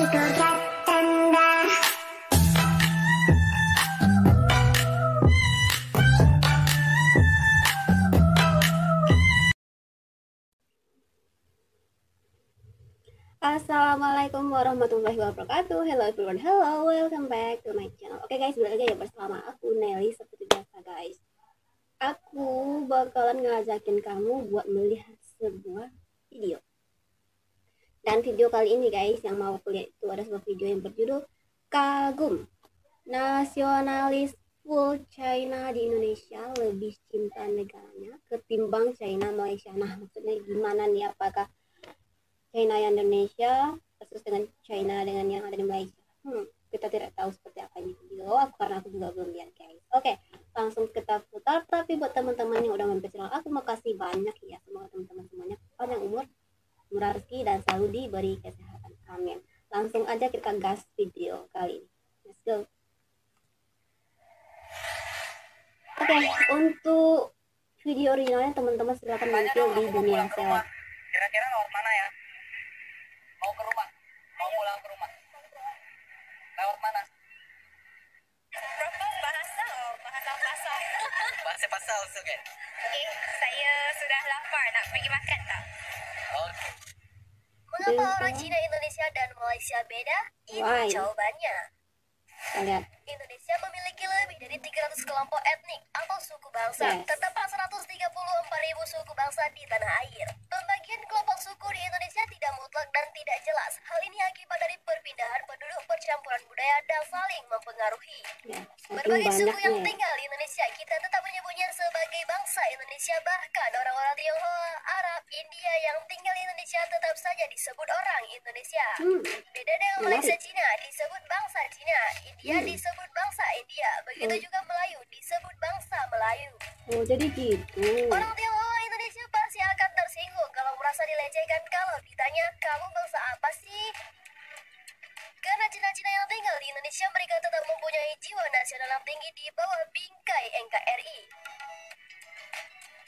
Assalamualaikum warahmatullahi wabarakatuh. Hello everyone, hello, welcome back to my channel. Oke guys, balik lagi ya bersama aku Nelly seperti biasa guys. Aku bakalan ngajakin kamu buat melihat sebuah video. Dan video kali ini guys, yang mau aku lihat itu ada sebuah video yang berjudul Kagum Nasionalis Full China di Indonesia lebih cinta negaranya ketimbang China Malaysia. Nah maksudnya gimana nih, apakah China yang Indonesia versus dengan China dengan yang ada di Malaysia? Kita tidak tahu seperti apa ini video karena aku juga belum lihat guys. Oke, langsung kita putar. Tapi buat teman-teman yang udah mampir channel aku, makasih banyak ya. Semoga teman-teman semuanya panjang umur, murah rezeki, dan selalu diberi kesehatan. Amin. Langsung aja kita gas video kali ini. Let's go. Oke, untuk video originalnya teman-teman silakan muncul di dunia seleb. Kira-kira lewat mana ya? Mau ke rumah? Mau pulang ke rumah? Lewat mana? Berapa bahasa? Bahasa pasar. Bahasa pasar also kan? Saya sudah lapar. Nak pergi makan tak? Oke. Mengapa orang Cina, Indonesia dan Malaysia beda? Ini Why? jawabannya. Kita lihat. Indonesia memiliki lebih dari 300 kelompok etnik atau suku bangsa. Yes. Terdapat 134.000 suku bangsa di tanah air. Pembagian kelompok suku di Indonesia tidak mutlak dan tidak jelas. Hal ini akibat dari perpindahan penduduk, percampuran budaya, dan saling mempengaruhi. Ya, Berbagai saking suku yang banyaknya. tinggal di Indonesia, kita tetap menyebutnya sebagai bangsa Indonesia. Bahkan orang-orang Tionghoa, Arab, India yang tinggal di Indonesia tetap saja disebut orang Indonesia. Beda dengan Malaysia, Cina disebut bangsa Cina, India disebut bangsa India, begitu juga Melayu disebut bangsa Melayu. Oh jadi gitu. Orang Tionghoa Indonesia pasti akan tersinggung kalau merasa dilecehkan kalau ditanya, kamu bangsa apa sih? Karena Cina-Cina yang tinggal di Indonesia, mereka tetap mempunyai jiwa nasional yang tinggi di bawah bingkai NKRI.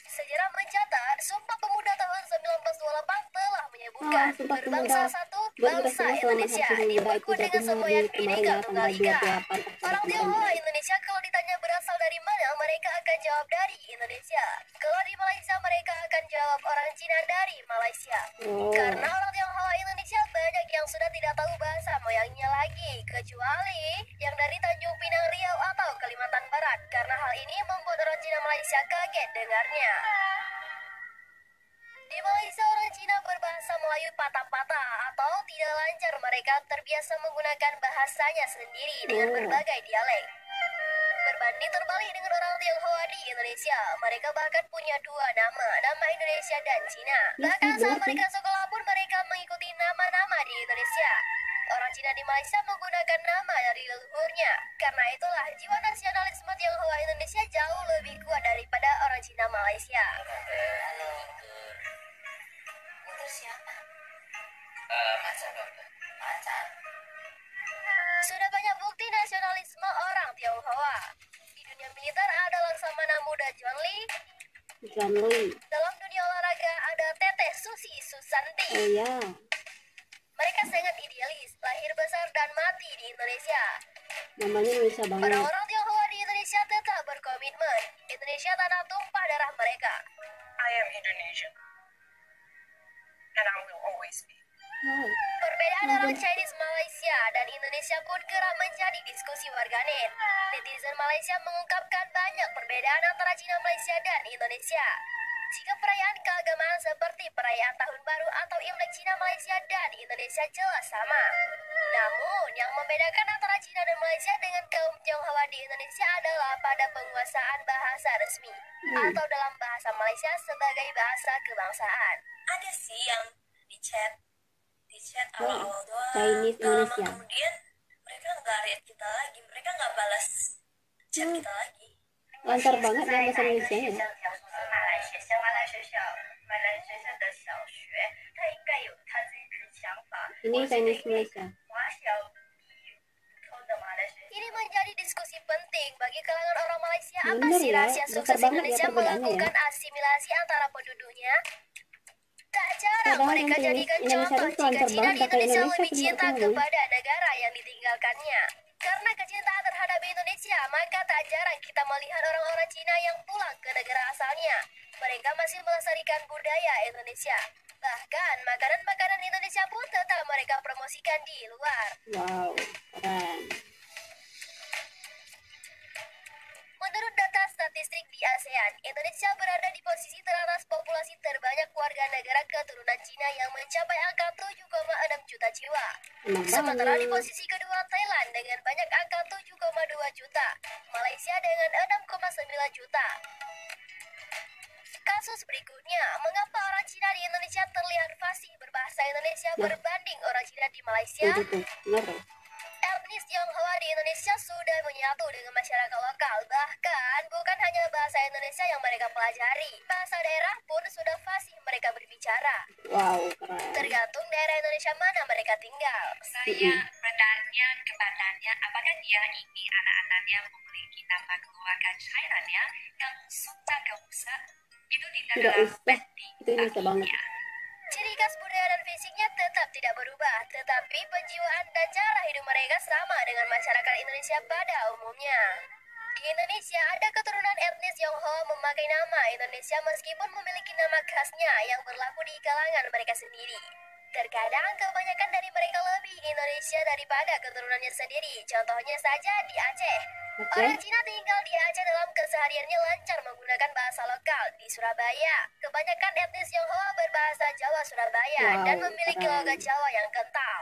Sejarah mencatat, Sumpah Pemuda tahun 1928 telah menyebutkan Sumpah berbangsa Pemuda satu, buat kita bangsa semua selamat Indonesia, Hari Pemuda dipaku itu dengan jatuh semboyan hari kemarin Bhinneka ya, tanggal Tunggal Ika. 28 Oktober Orang Tionghoa Indonesia kalau ditanya berasal dari mana, mereka akan jawab dari Indonesia. Kalau di Malaysia, mereka akan jawab orang Cina dari Malaysia. Oh. Karena orang Tionghoa Indonesia banyak yang sudah tidak tahu bahasa moyangnya lagi, kecuali yang dari Tanjung Pinang, Riau atau Kalimantan Barat. Karena hal ini membuat orang Cina Malaysia kaget dengarnya. Di Malaysia, orang Cina berbahasa Melayu patah-patah atau tidak lancar. Mereka terbiasa menggunakan bahasanya sendiri dengan berbagai dialek. Berbanding terbalik dengan orang Tionghoa di Indonesia, mereka bahkan punya dua nama Indonesia dan Cina. Bahkan saat mereka sekolah pun mereka mengikuti nama-nama di Indonesia. Orang Cina di Malaysia menggunakan nama dari leluhurnya. Karena itulah jiwa nasionalisme Tionghoa Indonesia jauh lebih kuat daripada orang Cina Malaysia. Siapa? Macan. Sudah banyak bukti nasionalisme orang Tionghoa. Di dunia militer ada Laksamana Muda John Lee. John Lee. Dalam dunia olahraga ada Teteh Susi Susanti. Oh ya. Mereka sangat idealis, lahir besar dan mati di Indonesia. Namanya Indonesia banget. Orang-orang Tionghoa di Indonesia tetap berkomitmen. Indonesia tanah tumpah darah mereka. I am Indonesian. And I will always be. Perbedaan orang Chinese Malaysia dan Indonesia pun kerap menjadi diskusi warganet. Netizen Malaysia mengungkapkan banyak perbedaan antara Cina Malaysia dan Indonesia. Jika perayaan keagamaan seperti perayaan Tahun Baru atau Imlek Cina Malaysia dan Indonesia jelas sama. Namun, yang membedakan antara Cina dan Malaysia dengan kaum Tionghoa di Indonesia adalah pada penguasaan bahasa resmi atau dalam bahasa Malaysia sebagai bahasa kebangsaan. Ada sih yang di chat awal-awal doang. Chinese Indonesia. Kemudian mereka nggak read kita lagi, mereka nggak balas chat kita lagi. Lancar banget ya bahasa Indonesia ya. Ini Chinese Malaysia. Ini menjadi diskusi penting bagi kalangan orang Malaysia. Apa Bener sih ya, rahasia besar sukses banget ya Indonesia perbedaannya melakukan ya. asimilasi antara penduduknya? Tak jarang Padahal mereka yang jadikan Indonesia contoh itu jika lancar Cina banget di pakai Indonesia Indonesia lebih cinta keluar. kepada negara yang ditinggalkannya. Karena kecintaan terhadap Indonesia, maka tak jarang kita melihat orang-orang Cina yang pulang ke negara asalnya. Mereka masih melestarikan budaya Indonesia. Bahkan makanan-makanan Indonesia pun tetap mereka promosikan di luar. Wow, keren. Menurut data statistik di ASEAN, Indonesia berada di posisi teratas populasi terbanyak warga negara keturunan Cina yang mencapai angka 7,6 juta jiwa. Enak Sementara di banget. posisi kedua Thailand dengan banyak angka 7,2 juta, Malaysia dengan 6,9 juta. Kasus berikutnya, mengapa orang Cina di Indonesia terlihat fasih berbahasa Indonesia berbanding orang Cina di Malaysia? Tuh, bener tuh. Etnis Tionghoa di Indonesia sudah menyatu dengan masyarakat lokal. Bahkan bukan hanya bahasa Indonesia yang mereka pelajari, bahasa daerah pun sudah fasih mereka berbicara. Wow, keren. Tergantung daerah Indonesia mana mereka tinggal. Saya bertanya kepadanya apakah dia ingin anak-anaknya memiliki nama keluarga cairannya yang sudah gak usah. Itu Tidak tidaklah usah. penting Itu Indonesia banget. baginya. Ciri khas budaya dan fisiknya tetap tidak berubah, tetapi penjiwaan dan cara hidup mereka sama dengan masyarakat Indonesia pada umumnya. Di Indonesia ada keturunan etnis Tionghoa memakai nama Indonesia meskipun memiliki nama khasnya yang berlaku di kalangan mereka sendiri. Terkadang kebanyakan dari mereka lebih Indonesia daripada keturunannya sendiri. Contohnya saja di Aceh. Orang Cina tinggal di Aceh dalam kesehariannya lancar menggunakan bahasa lokal. Di Surabaya, kebanyakan etnis Tionghoa berbahasa Jawa Surabaya Wow, dan memiliki keren. logat Jawa yang kental.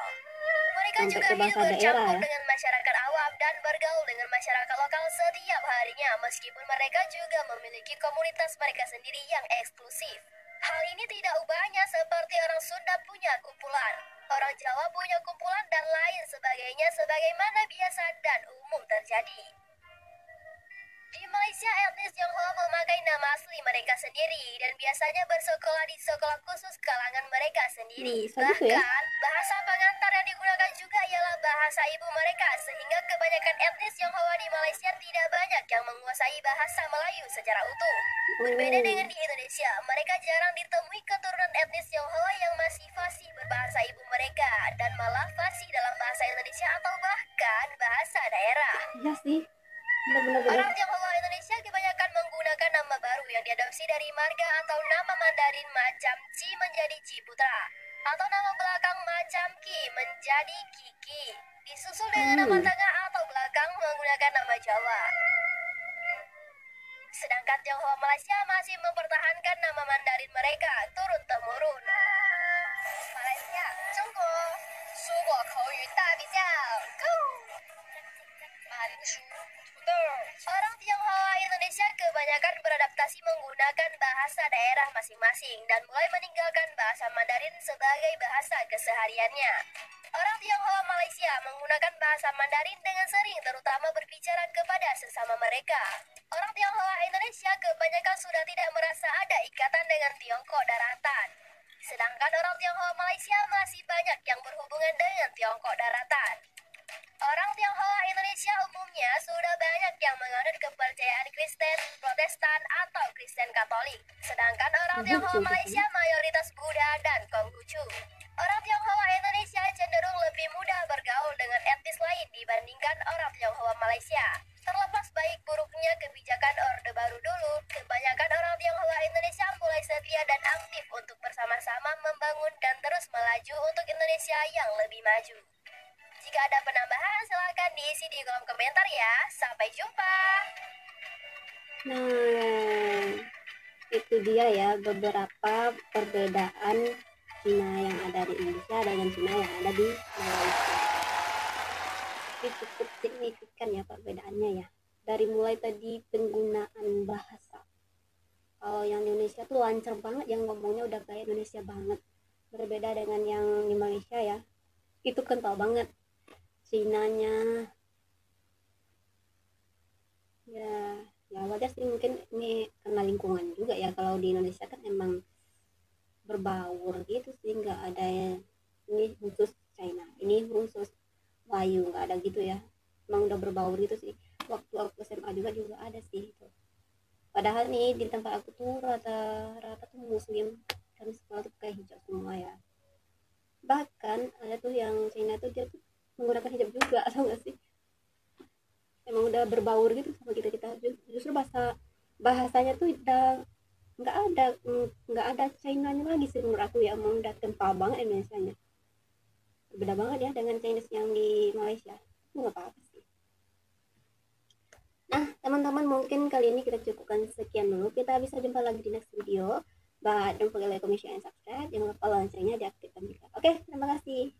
Mereka Sampai juga ke hidup bahasa daerah bercampur ya. dengan masyarakat awam dan bergaul dengan masyarakat lokal setiap harinya meskipun mereka juga memiliki komunitas mereka sendiri yang eksklusif. Hal ini tidak ubahnya seperti orang Sunda punya kumpulan, orang Jawa punya kumpulan dan lain sebagainya sebagaimana biasa dan umum terjadi. Di Malaysia, etnis Tionghoa memakai nama asli mereka sendiri dan biasanya bersekolah di sekolah khusus kalangan mereka sendiri. Bisa gitu ya? Bahkan, bahasa pengantar yang digunakan juga ialah bahasa ibu mereka sehingga kebanyakan etnis Tionghoa di Malaysia tidak banyak yang menguasai bahasa Melayu secara utuh. Berbeda dengan di Indonesia, mereka jarang ditemui keturunan etnis Tionghoa yang masih fasih berbahasa ibu mereka dan malah fasih dalam bahasa Indonesia atau bahkan bahasa daerah. Iya sih. Bener-bener. Orang Tionghoa Indonesia kebanyakan menggunakan nama baru yang diadopsi dari marga atau nama Mandarin macam Ci menjadi Ciputra atau nama belakang macam Ki menjadi Kiki, disusul dengan nama tengah atau belakang menggunakan nama Jawa. Sedangkan Tionghoa Malaysia masih mempertahankan nama Mandarin mereka turun-temurun. Malaysia, Jungguo, 说过口语大比较 ，Go！ Orang Tionghoa Indonesia kebanyakan beradaptasi menggunakan bahasa daerah masing-masing dan mulai meninggalkan bahasa Mandarin sebagai bahasa kesehariannya. Orang Tionghoa Malaysia menggunakan bahasa Mandarin dengan sering terutama berbicara kepada sesama mereka. Orang Tionghoa Indonesia kebanyakan sudah tidak merasa ada ikatan dengan Tiongkok daratan. Sedangkan orang Tionghoa Malaysia masih banyak yang berhubungan dengan Tiongkok daratan. Orang Tionghoa Indonesia umumnya sudah banyak yang menganut kepercayaan Kristen, Protestan, atau Kristen Katolik. Sedangkan orang Tionghoa Malaysia mayoritas Buddha dan Konghucu. Orang Tionghoa Indonesia cenderung lebih mudah bergaul dengan etnis lain dibandingkan orang Tionghoa Malaysia. Terlepas baik buruknya kebijakan Orde Baru dulu, kebanyakan orang Tionghoa Indonesia mulai setia dan aktif untuk bersama-sama membangun dan terus melaju untuk Indonesia yang lebih maju. Jika ada penambahan, silakan diisi di kolom komentar ya. Sampai jumpa. Nah, itu dia ya beberapa perbedaan Cina yang ada di Indonesia dengan Cina yang ada di Malaysia. Ini cukup signifikan ya perbedaannya ya. Dari mulai tadi penggunaan bahasa. Kalau yang di Indonesia tuh lancar banget, yang ngomongnya udah kayak Indonesia banget. Berbeda dengan yang di Malaysia ya. Itu kental banget. Cinanya ya wajar sih, mungkin ini karena lingkungan juga ya. Kalau di Indonesia kan emang berbaur gitu sih, nggak ada yang ini khusus China, ini khusus Melayu, nggak ada gitu ya. Emang udah berbaur gitu sih. Waktu aku SMA juga ada sih itu. Padahal nih di tempat aku tuh rata-rata tuh muslim, kami sekolah tuh kayak hijab semua ya. Bahkan ada tuh yang China tuh dia tuh menggunakan hijab juga, atau enggak sih? Emang udah berbaur gitu sama kita. Justru bahasanya tuh udah nggak ada China-nya lagi sih menurut aku ya. Emang udah kental banget Indonesia-nya, beda banget ya dengan Chinese yang di Malaysia. Itu nggak apa-apa sih. Nah teman-teman, mungkin kali ini kita cukupkan sekian dulu. Kita bisa jumpa lagi di next video. But don't forget like, comment, share, and subscribe. Jangan lupa loncengnya diaktifkan juga. Oke, terima kasih.